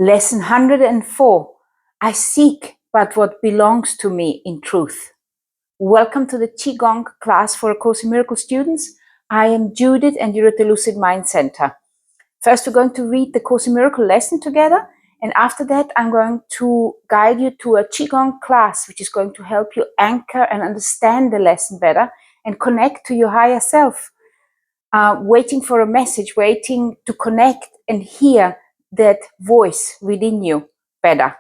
Lesson 104. I seek but what belongs to me in truth. Welcome to the Qigong class for A Course in Miracles students. I am Judith and you're at the Lucid Mind Center. First, we're going to read the Course in Miracles lesson together. And after that, I'm going to guide you to a Qigong class, which is going to help you anchor and understand the lesson better and connect to your higher self. Waiting for a message, waiting to connect and hear that voice within you better.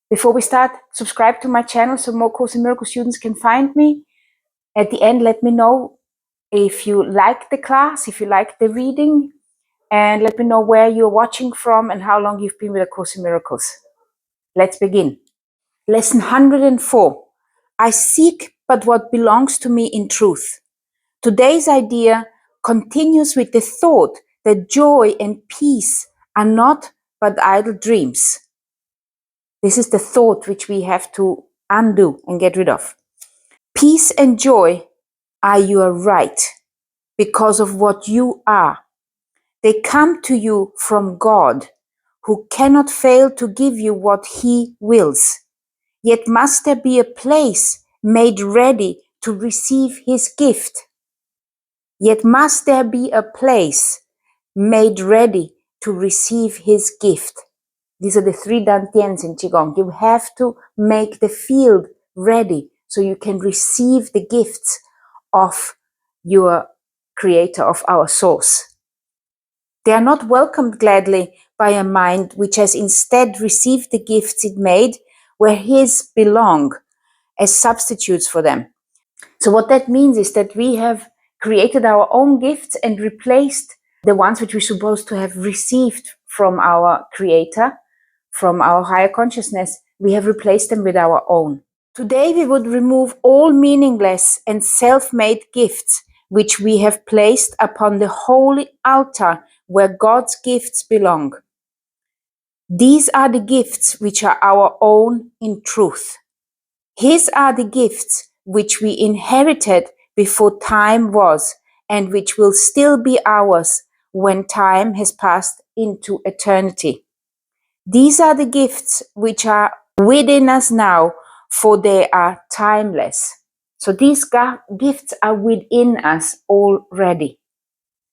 Before we start, subscribe to my channel so more Course in Miracles students can find me. At the end, let me know if you like the class, if you like the reading, and let me know where you're watching from and how long you've been with A Course in Miracles. Let's begin. Lesson 104. I seek but what belongs to me in truth. Today's idea continues with the thought that joy and peace are not but idle dreams. This is the thought which we have to undo and get rid of. Peace and joy are your right because of what you are. They come to you from God, who cannot fail to give you what He wills. Yet must there be a place made ready to receive His gift. Yet must there be a place made ready to receive His gift. These are the three dantians in Qigong. You have to make the field ready so you can receive the gifts of your creator, of our source. They are not welcomed gladly by a mind which has instead received the gifts it made where His belong as substitutes for them. So what that means is that we have created our own gifts and replaced the ones which we're supposed to have received from our creator, from our higher consciousness. We have replaced them with our own. Today we would remove all meaningless and self-made gifts which we have placed upon the holy altar where God's gifts belong. These are the gifts which are our own in truth. His are the gifts which we inherited before time was and which will still be ours when time has passed into eternity. These are the gifts which are within us now, for they are timeless. So these gifts are within us already.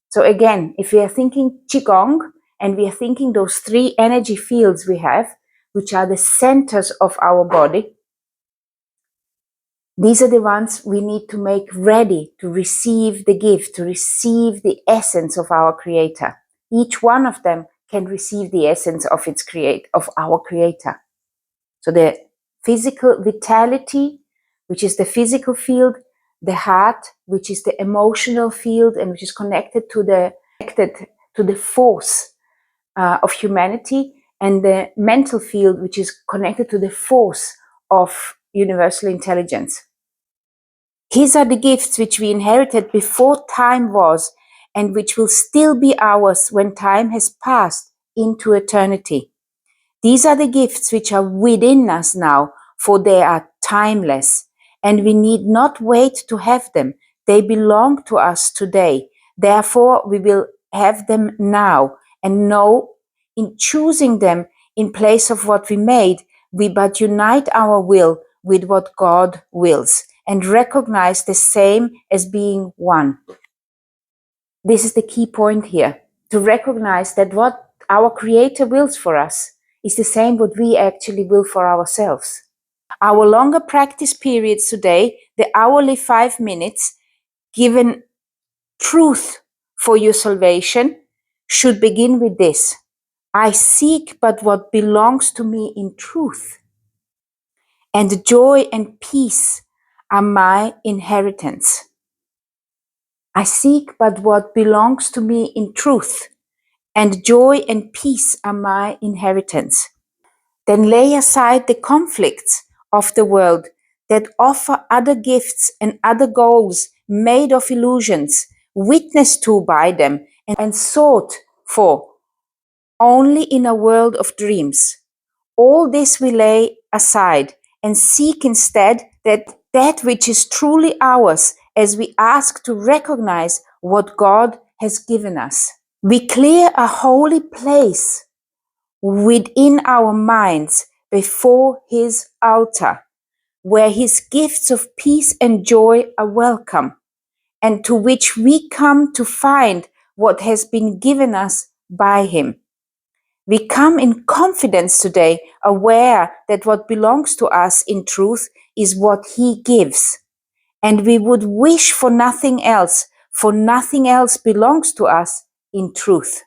So again, if we are thinking Qigong and we are thinking those three energy fields we have, which are the centers of our body, these are the ones we need to make ready to receive the gift, to receive the essence of our Creator. Each one of them can receive the essence of our Creator. So the physical vitality, which is the physical field, the heart, which is the emotional field and which is connected to the force of humanity, and the mental field, which is connected to the force of universal intelligence. His are the gifts which we inherited before time was and which will still be ours when time has passed into eternity. These are the gifts which are within us now, for they are timeless, and we need not wait to have them. They belong to us today. Therefore, we will have them now, and know in choosing them in place of what we made, we but unite our will with what God wills and recognize the same as being one. This is the key point here, to recognize that what our Creator wills for us is the same what we actually will for ourselves. Our longer practice periods today, the hourly 5 minutes, given truth for your salvation, should begin with this: I seek but what belongs to me in truth, and joy and peace are my inheritance. I seek but what belongs to me in truth, and joy and peace are my inheritance. Then lay aside the conflicts of the world that offer other gifts and other goals made of illusions, witnessed to by them and sought for only in a world of dreams. All this we lay aside and seek instead that which is truly ours, as we ask to recognize what God has given us. We clear a holy place within our minds before his altar, where his gifts of peace and joy are welcome, and to which we come to find what has been given us by him. We come in confidence today, aware that what belongs to us in truth is what he gives. And we would wish for nothing else, for nothing else belongs to us in truth.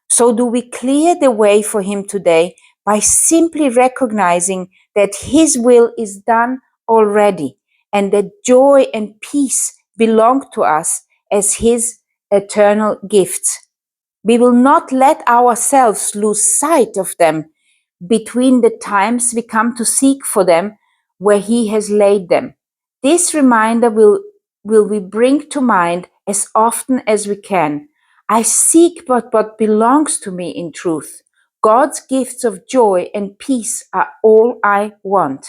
So do we clear the way for him today by simply recognizing that his will is done already and that joy and peace belong to us as his eternal gifts. We will not let ourselves lose sight of them between the times we come to seek for them where he has laid them. This reminder will we bring to mind as often as we can. I seek but what belongs to me in truth. God's gifts of joy and peace are all I want.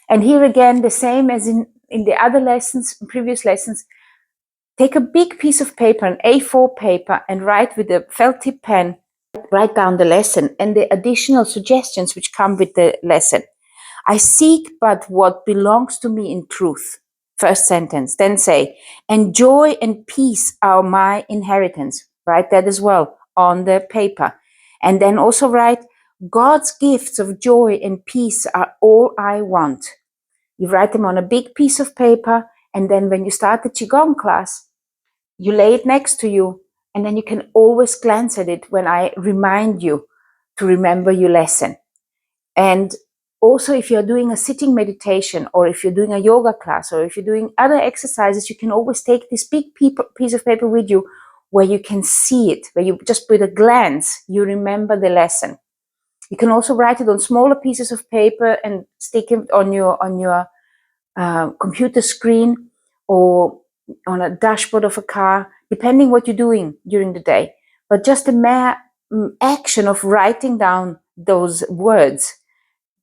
And here again, the same as in the other lessons, previous lessons, take a big piece of paper, an A4 paper, and write with a felt tip pen, write down the lesson and the additional suggestions which come with the lesson. I seek but what belongs to me in truth. First sentence. Then say, and joy and peace are my inheritance. Write that as well on the paper. And then also write, God's gifts of joy and peace are all I want. You write them on a big piece of paper, and then when you start the Qigong class, you lay it next to you, and then you can always glance at it when I remind you to remember your lesson. And also, if you're doing a sitting meditation, or if you're doing a yoga class, or if you're doing other exercises, you can always take this big piece of paper with you where you can see it, where you just with a glance, you remember the lesson. You can also write it on smaller pieces of paper and stick it on your computer screen or on a dashboard of a car, depending what you're doing during the day. But just the mere action of writing down those words,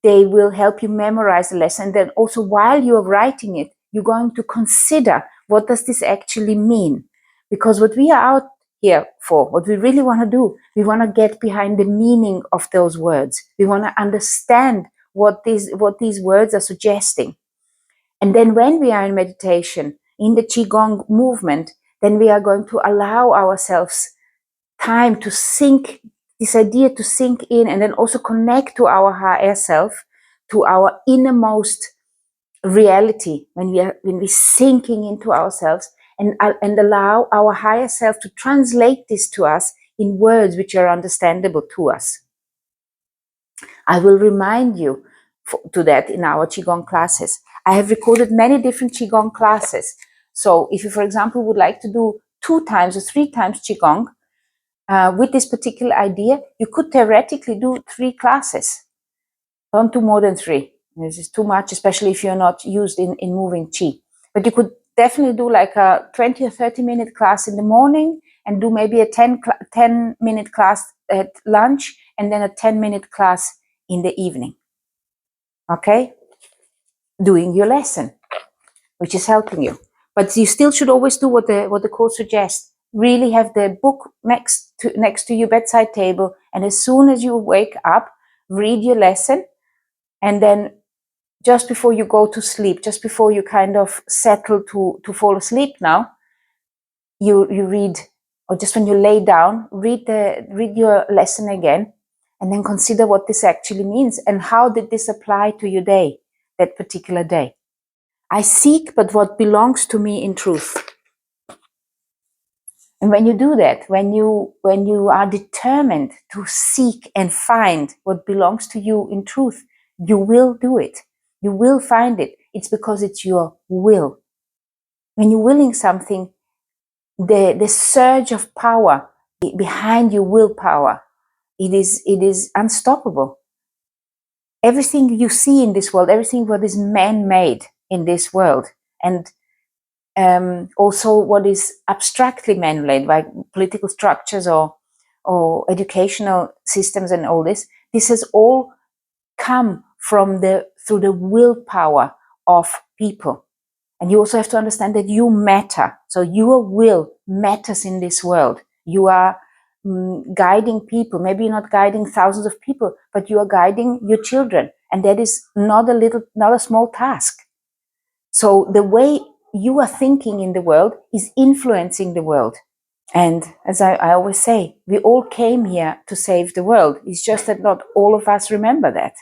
they will help you memorize the lesson. Then also while you're writing it, you're going to consider, what does this actually mean? Because what we are out here for, what we really want to do, we want to get behind the meaning of those words. We want to understand what these words are suggesting. And then when we are in meditation, in the Qigong movement, then we are going to allow ourselves time to sink, this idea to sink in, and then also connect to our higher self, to our innermost reality, when we're sinking into ourselves, and allow our higher self to translate this to us in words which are understandable to us. I will remind you to that in our Qigong classes. I have recorded many different Qigong classes. So if you, for example, would like to do 2 times or 3 times Qigong with this particular idea, you could theoretically do 3 classes. Don't do more than 3. This is too much, especially if you're not used in moving Qi. But you could definitely do like a 20 or 30-minute class in the morning and do maybe a 10-minute class at lunch and then a 10-minute class in the evening. Okay? Doing your lesson, which is helping you. But you still should always do what the course suggests. Really have the book next to your bedside table, and as soon as you wake up, read your lesson, and then just before you go to sleep, just before you kind of settle to fall asleep now, you read, or just when you lay down, read your lesson again, and then consider what this actually means and how did this apply to your day, that particular day. I seek but what belongs to me in truth. And when you do that, when you are determined to seek and find what belongs to you in truth, you will do it. You will find it. It's because it's your will. When you're willing something, the surge of power behind your willpower, it is unstoppable. Everything you see in this world, everything what is man-made in this world, and also what is abstractly man-made, like political structures or educational systems and all this has all come from through the willpower of people. And you also have to understand that you matter. So your will matters in this world. You are guiding people. Maybe you're not guiding thousands of people, but you are guiding your children, and that is not a small task. So the way you are thinking in the world is influencing the world. And as I always say, we all came here to save the world. It's just that not all of us remember that.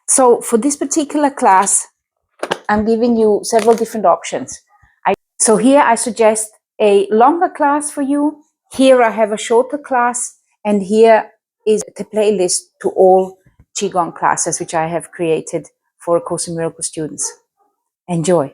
So for this particular class, I'm giving you several different options. So here I suggest a longer class for you. Here I have a shorter class, and here is the playlist to all Qigong classes which I have created for A Course in Miracles students. Enjoy.